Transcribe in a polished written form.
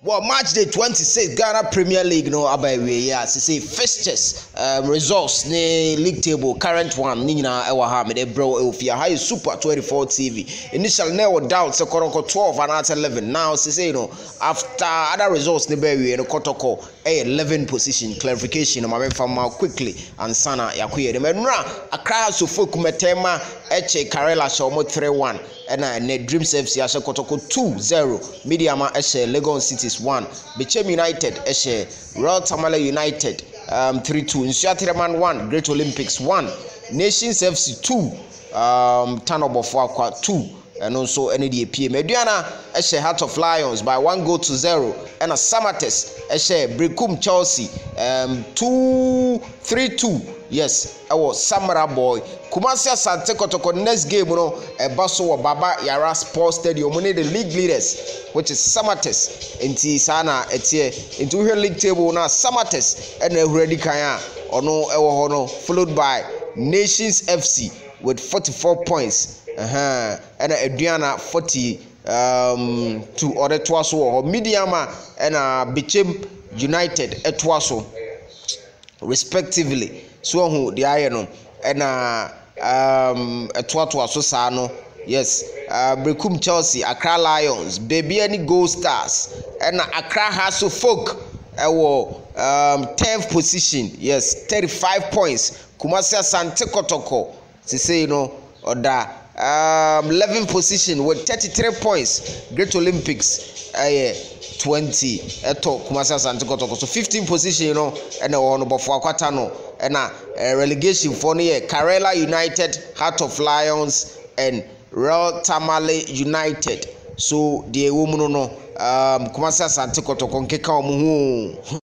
Well, match day 26 Ghana Premier League no abawe ya say fixtures results ne league table current one ni nyina ewa ha me de bro ofia high super 24 TV initial no doubt say koronko 12 and at 11 now say after other results ne bawe no kotoko 11 position clarification ma be fama quickly and sana yakoye de menura Accra so folk metema eche Karela shomo 3-1 and ne Dreams FC ashe kotoko 2-0 Mediama eshe Lagos Cities 1 Bechem United eshe Royal Tamale United 3-2 Nsuatreman 1 Great Olympics 1 Nations FC 2 Tanobofo Akwa 2 and also any DPA Mediana eshe Heart of Lions by 1-0 and a Samates eshe Brekum Chelsea 3-2 yes our Samara boy Kumasi Asante Kotoko next game no Baso Baba Yara Sports Stadium money the league leaders which is Samates enti sana etie into here league table na Samates and already kaya ono ewo hono followed by Nations FC with 44 points and Adriana 40 to other twaso or Mediama and Bechem United etwaso respectively so who the iron and etwato so sano yes Brekum Chelsea Accra Lions baby any Gold Stars and Accra Hasso Folk 10th position yes 35 points Kumasi Asante Kotoko say oda 11th position with 33 points Great Olympics 20 eto Kumasi Asante Kotoko so 15th position and ono bofo akwata no and relegation for no Karela United Heart of Lions and Royal Tamale United so the woman no Kumasi Asante Kotoko nkeka omo